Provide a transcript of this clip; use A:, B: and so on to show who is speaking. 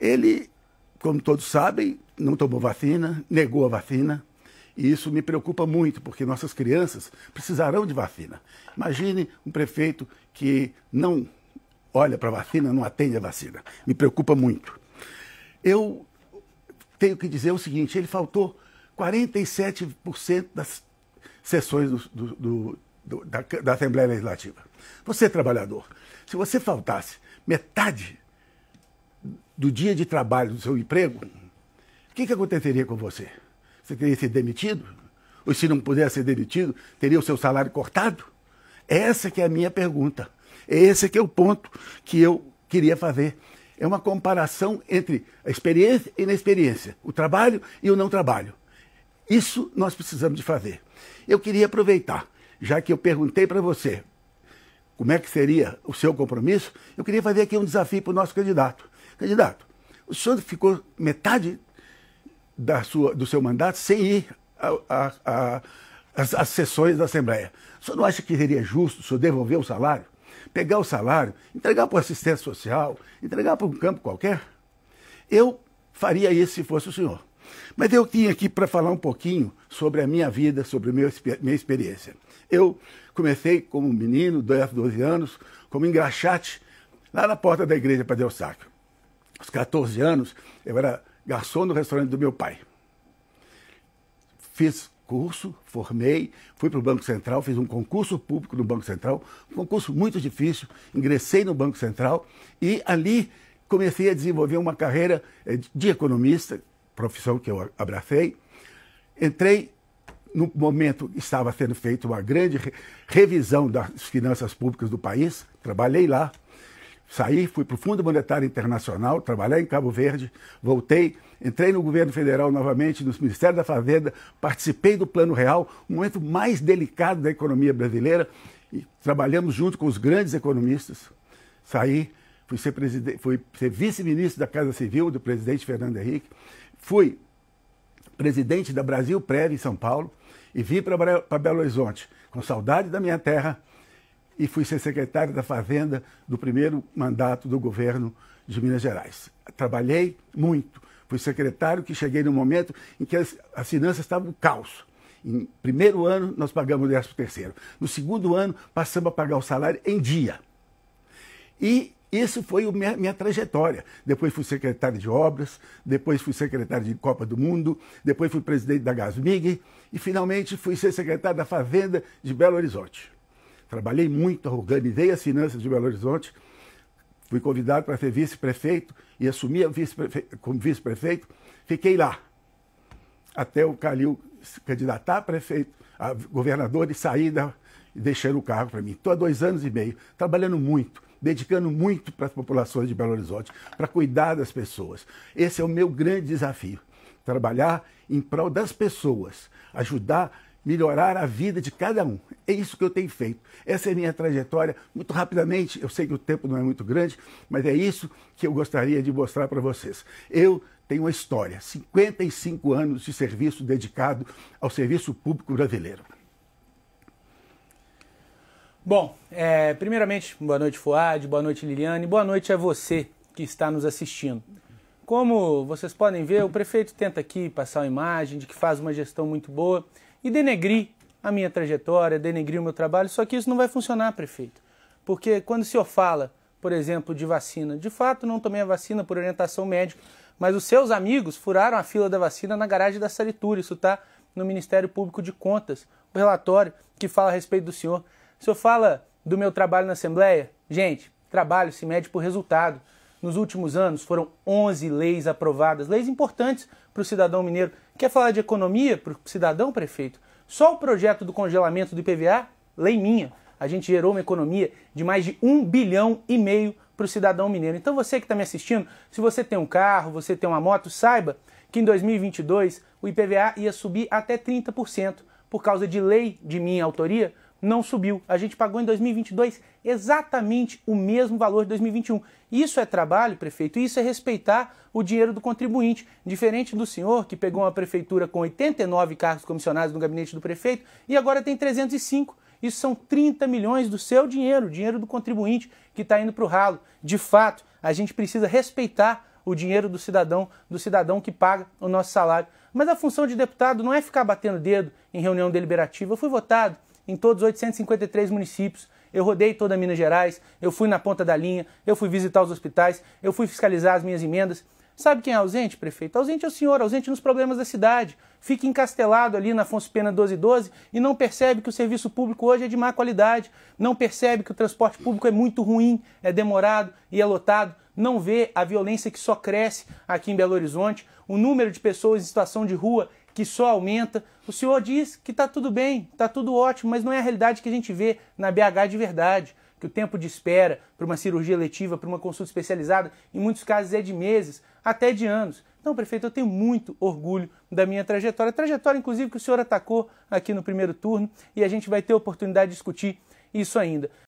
A: Ele, como todos sabem, não tomou vacina, negou a vacina. E isso me preocupa muito, porque nossas crianças precisarão de vacina. Imagine um prefeito que não olha para a vacina, não atende a vacina. Me preocupa muito. Eu tenho que dizer o seguinte, ele faltou 47% das sessões da Assembleia Legislativa. Você, trabalhador, se você faltasse metade do dia de trabalho do seu emprego, o que aconteceria com você? Você teria sido demitido? Ou se não pudesse ser demitido, teria o seu salário cortado? Essa que é a minha pergunta. Esse que é o ponto que eu queria fazer. É uma comparação entre a experiência e a inexperiência, o trabalho e o não trabalho. Isso nós precisamos de fazer. Eu queria aproveitar, já que eu perguntei para você como é que seria o seu compromisso, eu queria fazer aqui um desafio para o nosso candidato. Candidato, o senhor ficou metade do seu mandato sem ir às sessões da Assembleia. O senhor não acha que seria justo o senhor devolver o salário? Pegar o salário, entregar para o assistente social, entregar para um campo qualquer? Eu faria isso se fosse o senhor. Mas eu tinha aqui para falar um pouquinho sobre a minha vida, sobre a minha experiência. Eu comecei como menino, 12 anos, como engraxate, lá na porta da igreja Padre Eustáquio. Aos 14 anos, eu era garçom no restaurante do meu pai. Fiz curso, formei, fui para o Banco Central, fiz um concurso público no Banco Central, um concurso muito difícil, ingressei no Banco Central e ali comecei a desenvolver uma carreira de economista, profissão que eu abracei. Entrei no momento que estava sendo feita uma grande revisão das finanças públicas do país, trabalhei lá. Saí, fui para o Fundo Monetário Internacional, trabalhei em Cabo Verde, voltei, entrei no governo federal novamente, no Ministério da Fazenda, participei do Plano Real, um momento mais delicado da economia brasileira, e trabalhamos junto com os grandes economistas. Saí, fui ser vice-ministro da Casa Civil do presidente Fernando Henrique, fui presidente da Brasil Prev em São Paulo e vim para Belo Horizonte, com saudade da minha terra, e fui ser secretário da Fazenda do primeiro mandato do governo de Minas Gerais. Trabalhei muito. Fui secretário que cheguei no momento em que as finanças estavam caos. Em primeiro ano, nós pagamos o 13º. No segundo ano, passamos a pagar o salário em dia. E isso foi a minha trajetória. Depois fui secretário de Obras, depois fui secretário de Copa do Mundo, depois fui presidente da Gasmig e, finalmente, fui ser secretário da Fazenda de Belo Horizonte. Trabalhei muito, organizei as finanças de Belo Horizonte, fui convidado para ser vice-prefeito e assumi como vice-prefeito. Fiquei lá até o Calil se candidatar a prefeito, a governador e sair deixando o cargo para mim. Estou há 2 anos e meio, trabalhando muito, dedicando muito para as populações de Belo Horizonte, para cuidar das pessoas. Esse é o meu grande desafio, trabalhar em prol das pessoas, ajudar melhorar a vida de cada um. É isso que eu tenho feito. Essa é a minha trajetória. Muito rapidamente, eu sei que o tempo não é muito grande, mas é isso que eu gostaria de mostrar para vocês. Eu tenho uma história, 55 anos de serviço dedicado ao serviço público brasileiro.
B: Bom, primeiramente, boa noite, Fuad, boa noite, Liliane, boa noite a você que está nos assistindo. Como vocês podem ver, o prefeito tenta aqui passar uma imagem de que faz uma gestão muito boa e denegrir a minha trajetória, denegrir o meu trabalho, só que isso não vai funcionar, prefeito. Porque quando o senhor fala, por exemplo, de vacina, de fato não tomei a vacina por orientação médica, mas os seus amigos furaram a fila da vacina na garagem da Saritura, isso está no Ministério Público de Contas, o relatório que fala a respeito do senhor. O senhor fala do meu trabalho na Assembleia? Gente, trabalho se mede por resultado. Nos últimos anos foram 11 leis aprovadas, leis importantes para o cidadão mineiro. Quer falar de economia para o cidadão, prefeito? Só o projeto do congelamento do IPVA, lei minha, a gente gerou uma economia de mais de 1,5 bilhão para o cidadão mineiro. Então você que está me assistindo, se você tem um carro, você tem uma moto, saiba que em 2022 o IPVA ia subir até 30%. Por causa de lei de minha autoria, não subiu. A gente pagou em 2022 exatamente o mesmo valor de 2021. Isso é trabalho, prefeito, isso é respeitar o dinheiro do contribuinte. Diferente do senhor, que pegou uma prefeitura com 89 cargos comissionados no gabinete do prefeito e agora tem 305. Isso são 30 milhões do seu dinheiro, dinheiro do contribuinte que está indo para o ralo. De fato, a gente precisa respeitar o dinheiro do cidadão que paga o nosso salário. Mas a função de deputado não é ficar batendo dedo em reunião deliberativa. Eu fui votado em todos os 853 municípios. Eu rodei toda Minas Gerais, eu fui na ponta da linha, eu fui visitar os hospitais, eu fui fiscalizar as minhas emendas. Sabe quem é ausente, prefeito? Ausente é o senhor, ausente nos problemas da cidade. Fica encastelado ali na Afonso Pena 1212 e não percebe que o serviço público hoje é de má qualidade, não percebe que o transporte público é muito ruim, é demorado e é lotado, não vê a violência que só cresce aqui em Belo Horizonte, o número de pessoas em situação de rua que só aumenta. O senhor diz que está tudo bem, está tudo ótimo, mas não é a realidade que a gente vê na BH de verdade, que o tempo de espera para uma cirurgia letiva, para uma consulta especializada, em muitos casos é de meses, até de anos. Então, prefeito, eu tenho muito orgulho da minha trajetória, inclusive que o senhor atacou aqui no primeiro turno, e a gente vai ter a oportunidade de discutir isso ainda.